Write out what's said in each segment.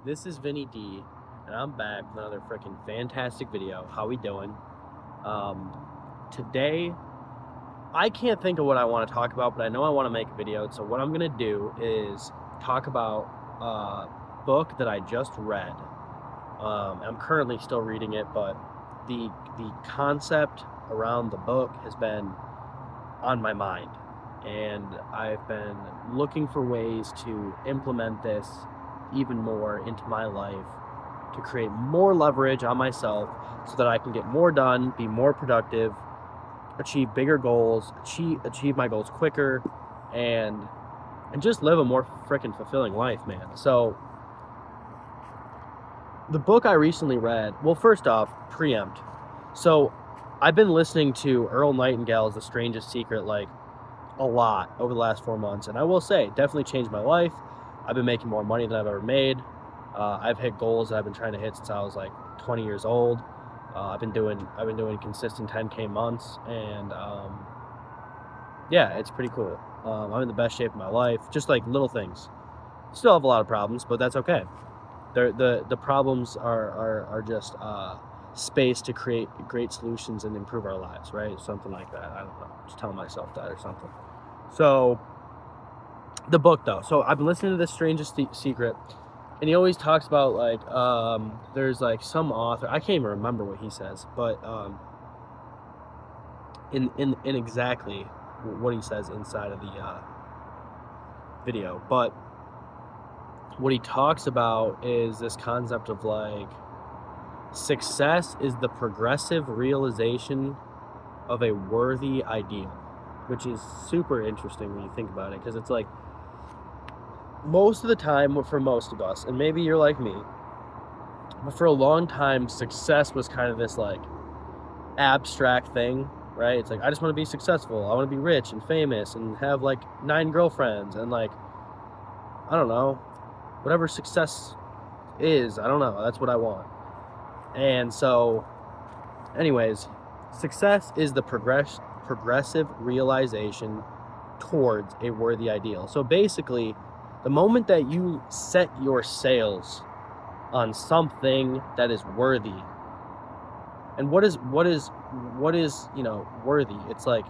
This is Vinny D, and I'm back with another freaking fantastic video. How we doing? Today, I can't think of what I want to talk about, but I know I want to make a video. So what I'm gonna do is talk about a book that I just read. I'm currently still reading it, but the concept around the book has been on my mind, and I've been looking for ways to implement this even more into my life to create more leverage on myself so that I can get more done, be more productive, achieve bigger goals, achieve my goals quicker, and just live a more freaking fulfilling life, man. So the book I recently read, well, first off, preempt. So I've been listening to Earl Nightingale's The Strangest Secret like a lot over the last 4 months, and I will say, definitely changed my life. I've been making more money than I've ever made. I've hit goals that I've been trying to hit since I was like 20 years old. I've been doing consistent 10K months, and yeah, it's pretty cool. I'm in the best shape of my life. Just like little things. Still have a lot of problems, but that's okay. The problems are just space to create great solutions and improve our lives, right? Something like that. I don't know. Just telling myself that or something. So the book, though. So I've been listening to This Strangest Secret, and he always talks about like there's like some author. I can't even remember what he says, but in exactly what he says inside of the video. But what he talks about is this concept of like success is the progressive realization of a worthy ideal, which is super interesting when you think about it, because it's like most of the time for most of us, and maybe you're like me, but for a long time success was kind of this like abstract thing, right? It's like, I just want to be successful, I want to be rich and famous and have like 9 girlfriends and like, I don't know, whatever success is, I don't know, that's what I want. And so anyways, success is the progressive realization towards a worthy ideal. So basically, the moment that you set your sails on something that is worthy, and what is worthy? It's like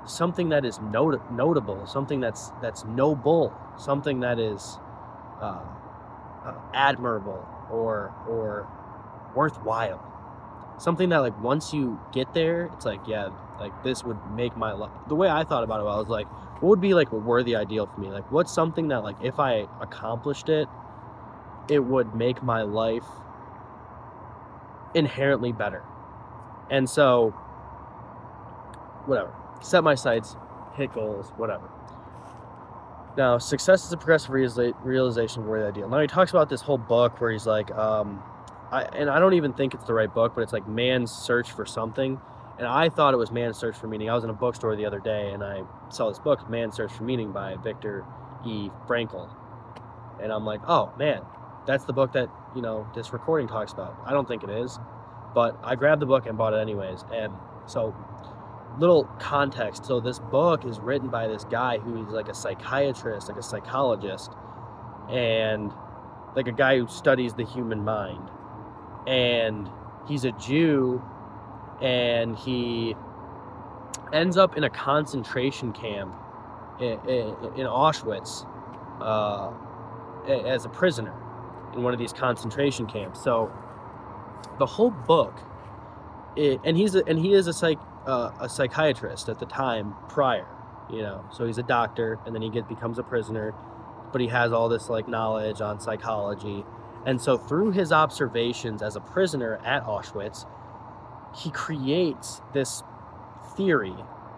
something that is notable, something that's noble, something that is admirable or worthwhile. Something that like once you get there, it's like, yeah, like this would make my life. The way I thought about it, I was like, what would be like a worthy ideal for me? Like, what's something that like if I accomplished it, it would make my life inherently better. And so whatever, set my sights, hit goals, whatever. Now, success is a progressive realization of a worthy ideal. Now he talks about this whole book where he's like, I don't even think it's the right book, but it's like Man's Search for Something. And I thought it was Man's Search for Meaning. I was in a bookstore the other day and I saw this book, Man's Search for Meaning by Viktor E. Frankl. And I'm like, oh man, that's the book that, this recording talks about. I don't think it is, but I grabbed the book and bought it anyways. And so, little context. So this book is written by this guy who is like a psychiatrist, like a psychologist, and like a guy who studies the human mind. And he's a Jew, and he ends up in a concentration camp in Auschwitz as a prisoner in one of these concentration camps. So the whole book, and he is a psychiatrist at the time prior, so he's a doctor, and then he becomes a prisoner, but he has all this like knowledge on psychology. And so through his observations as a prisoner at Auschwitz, he creates this theory,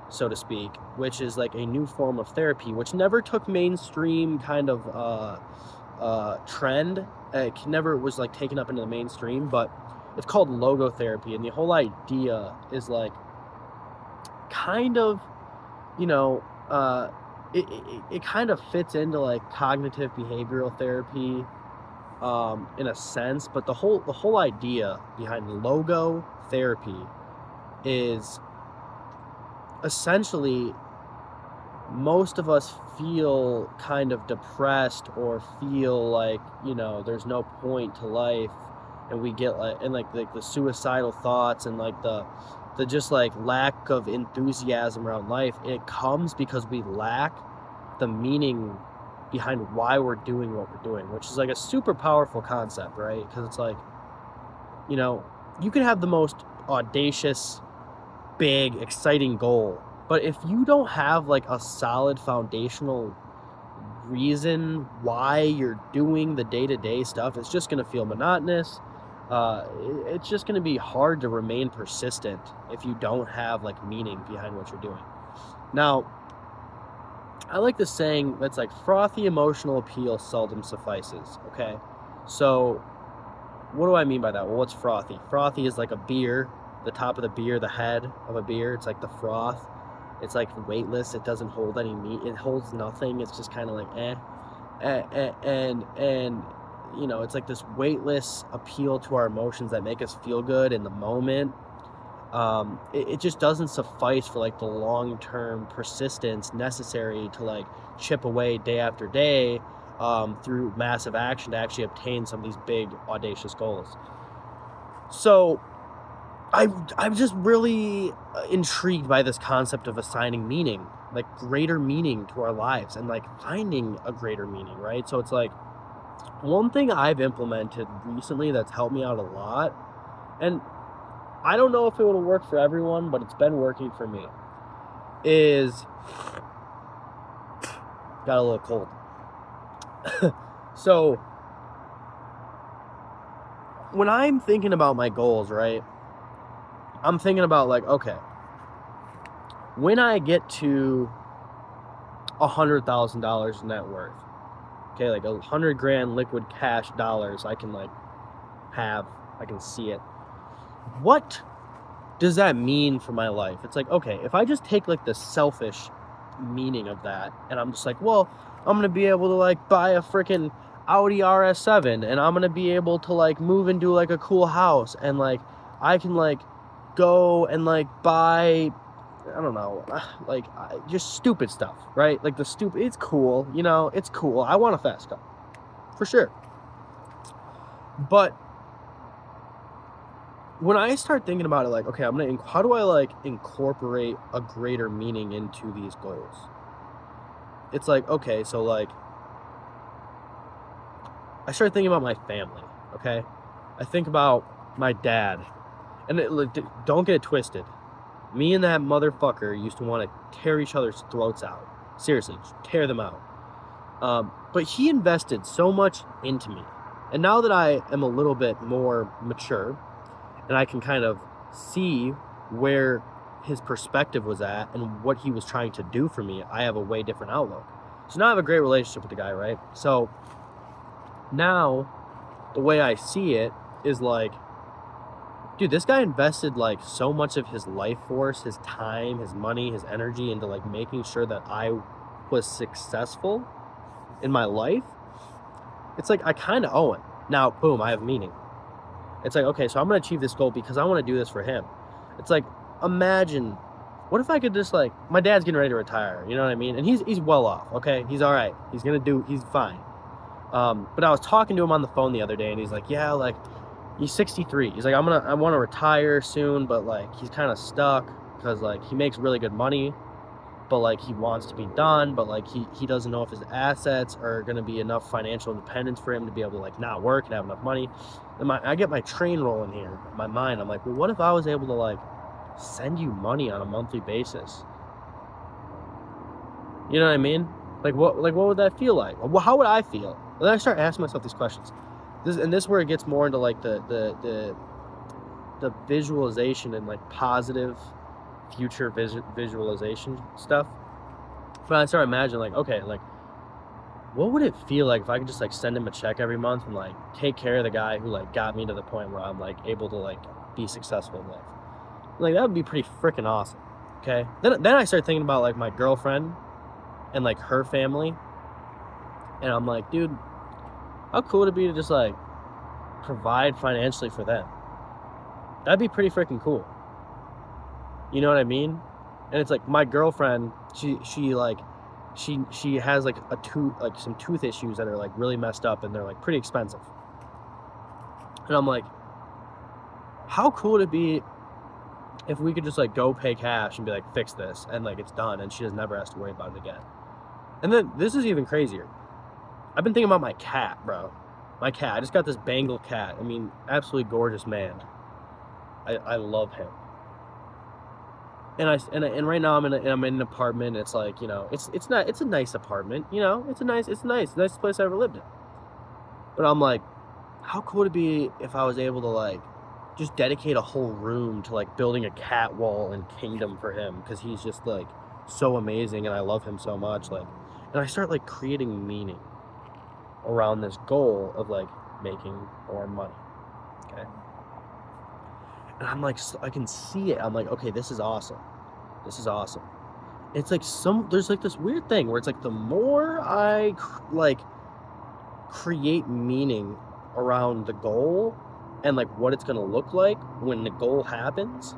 so to speak, which is like a new form of therapy, which never took mainstream kind of trend. It never was like taken up into the mainstream, but it's called logotherapy. And the whole idea is like kind of, it kind of fits into like cognitive behavioral therapy, in a sense, but the whole idea behind logo therapy is essentially most of us feel kind of depressed or feel like, there's no point to life, and we get like the suicidal thoughts and like the just like lack of enthusiasm around life. It comes because we lack the meaning behind why we're doing what we're doing, which is like a super powerful concept, right? Because it's like, you can have the most audacious, big, exciting goal, but if you don't have like a solid foundational reason why you're doing the day-to-day stuff, it's just going to feel monotonous. It's just going to be hard to remain persistent if you don't have like meaning behind what you're doing. Now, I like the saying that's like, frothy emotional appeal seldom suffices. Okay, so what do I mean by that? Well, what's frothy? Frothy is like a beer, the top of the beer, the head of a beer. It's like the froth. It's like weightless. It doesn't hold any meat. It holds nothing. It's just kind of like and it's like this weightless appeal to our emotions that make us feel good in the moment. It just doesn't suffice for like the long-term persistence necessary to like chip away day after day through massive action to actually obtain some of these big audacious goals. So I'm just really intrigued by this concept of assigning meaning, like greater meaning to our lives, and like finding a greater meaning, right? So it's like, one thing I've implemented recently that's helped me out a lot, and I don't know if it will work for everyone, but it's been working for me, is, got a little cold. So when I'm thinking about my goals, right, I'm thinking about like, okay, when I get to $100,000 net worth, okay, like 100 grand liquid cash dollars, I can like have, I can see it. What does that mean for my life? It's like, okay, if I just take like the selfish meaning of that, and I'm just like, well, I'm gonna be able to like buy a freaking Audi RS7, and I'm gonna be able to like move into like a cool house, and like I can like go and like buy, I don't know, like just stupid stuff, right? Like it's cool, it's cool. I want a fast car, for sure. But when I start thinking about it, like, okay, how do I like incorporate a greater meaning into these goals? It's like, okay, so like, I start thinking about my family, okay? I think about my dad, and don't get it twisted. Me and that motherfucker used to want to tear each other's throats out. Seriously, just tear them out. But he invested so much into me. And now that I am a little bit more mature, and I can kind of see where his perspective was at and what he was trying to do for me, I have a way different outlook. So now I have a great relationship with the guy, right? So now the way I see it is like, dude, this guy invested like so much of his life force, his time, his money, his energy into like making sure that I was successful in my life. It's like, I kind of owe it. Now, boom, I have meaning. It's like, okay, so I'm going to achieve this goal because I want to do this for him. It's like, imagine, what if I could just like, my dad's getting ready to retire, you know what I mean? And he's well off, okay? He's all right. He's fine. But I was talking to him on the phone the other day, and he's like, yeah, like, he's 63. He's like, I want to retire soon, but like, he's kind of stuck because like, he makes really good money, but like, he wants to be done, but like, he doesn't know if his assets are going to be enough financial independence for him to be able to like not work and have enough money. And I get my train rolling here in my mind. I'm like, well, what if I was able to like send you money on a monthly basis? You know what I mean? Like what would that feel like? Well, how would I feel? And then I start asking myself these questions. This is where it gets more into like the visualization and like positive future visualization stuff. But I start imagining like, okay, like, what would it feel like if I could just like send him a check every month and like take care of the guy who like got me to the point where I'm like able to like be successful in life? Like, that would be pretty freaking awesome. Okay. Then I start thinking about like my girlfriend and like her family, and I'm like, dude, how cool would it be to just like provide financially for them? That'd be pretty freaking cool. You know what I mean? And it's like, my girlfriend, she like she has like some tooth issues that are like really messed up, and they're like pretty expensive. And I'm like, how cool would it be if we could just like go pay cash and be like, fix this, and like it's done, and she just never has to worry about it again. And then this is even crazier. I've been thinking about my cat, bro. My cat. I just got this Bengal cat. I mean, absolutely gorgeous man. I love him. And right now I'm in an apartment. It's like, you know, it's a nice apartment, you know, it's nice, the nicest place I ever lived in. But I'm like, how cool would it be if I was able to like just dedicate a whole room to like building a cat wall and kingdom for him, because he's just like so amazing and I love him so much. Like, and I start like creating meaning around this goal of like making more money. Okay. And I'm like, I can see it. I'm like, okay, this is awesome. This is awesome. It's like there's like this weird thing where it's like the more I like create meaning around the goal and like what it's going to look like when the goal happens,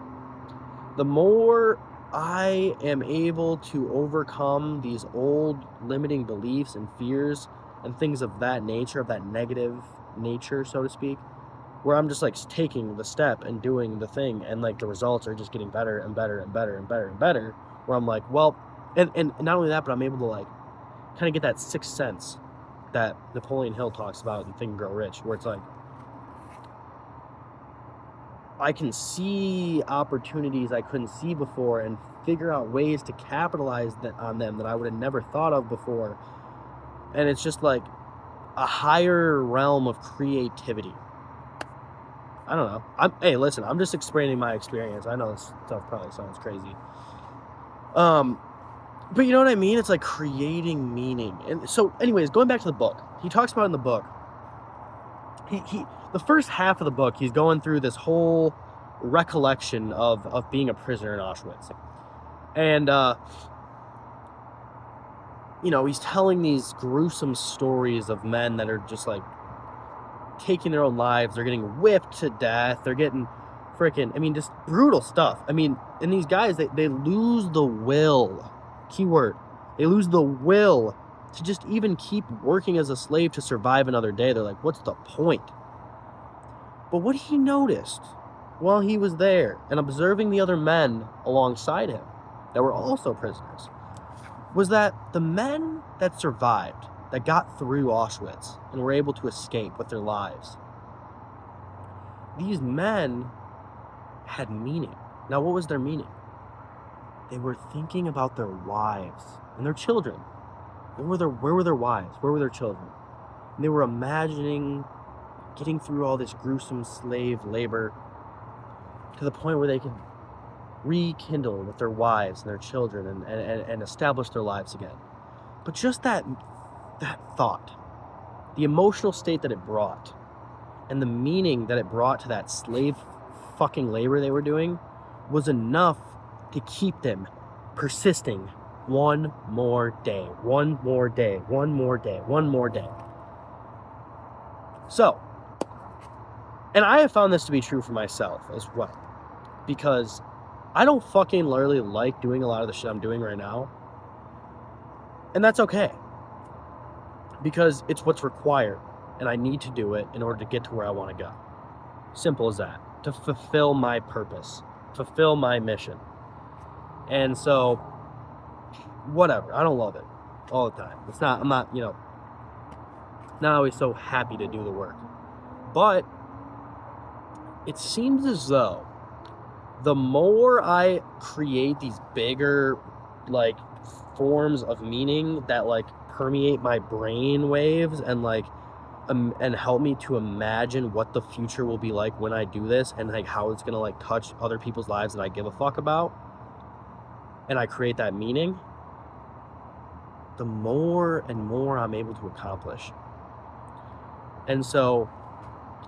the more I am able to overcome these old limiting beliefs and fears and things of that nature, of that negative nature, so to speak, where I'm just like taking the step and doing the thing, and like the results are just getting better and better and better and better and better, where I'm like, well, and not only that, but I'm able to like kind of get that sixth sense that Napoleon Hill talks about in Think and Grow Rich, where it's like, I can see opportunities I couldn't see before and figure out ways to capitalize on them that I would have never thought of before. And it's just like a higher realm of creativity. I don't know. Hey, listen, I'm just explaining my experience. I know this stuff probably sounds crazy. But you know what I mean? It's like creating meaning. And so anyways, going back to the book, he talks about in the book, the first half of the book, he's going through this whole recollection of being a prisoner in Auschwitz. And, you know, he's telling these gruesome stories of men that are just like taking their own lives. They're getting whipped to death. They're getting freaking, I mean, just brutal stuff. I mean, and these guys, they lose the will. Keyword. They lose the will to just even keep working as a slave to survive another day. They're like, what's the point? But what he noticed while he was there and observing the other men alongside him that were also prisoners was that the men that survived, that got through Auschwitz and were able to escape with their lives, these men had meaning. Now, what was their meaning? They were thinking about their wives and their children. Where were their wives? Where were their children? And they were imagining getting through all this gruesome slave labor to the point where they can rekindle with their wives and their children and establish their lives again. But just that thought, the emotional state that it brought, and the meaning that it brought to that slave fucking labor they were doing was enough to keep them persisting one more day, one more day, one more day, one more day. So, and I have found this to be true for myself as well, because I don't fucking really like doing a lot of the shit I'm doing right now. And that's okay, because it's what's required, and I need to do it in order to get to where I want to go. Simple as that. To fulfill my purpose, fulfill my mission. And so, whatever. I don't love it all the time. I'm not, you know, not always so happy to do the work. But it seems as though the more I create these bigger, like, forms of meaning that, like, permeate my brain waves and, like, and help me to imagine what the future will be like when I do this, and, like, how it's gonna, like, touch other people's lives that I give a fuck about, and I create that meaning, the more and more I'm able to accomplish. And so,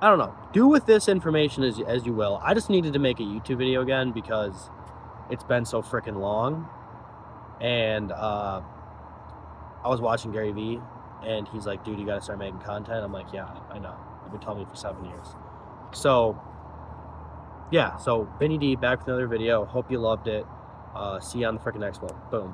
I don't know. Do with this information as you will. I just needed to make a YouTube video again because it's been so freaking long. And I was watching Gary Vee, and he's like, dude, you gotta start making content. I'm like, yeah, I know. You've been telling me for 7 years. So, yeah. So, Benny D, back with another video. Hope you loved it. See you on the freaking next one. Boom.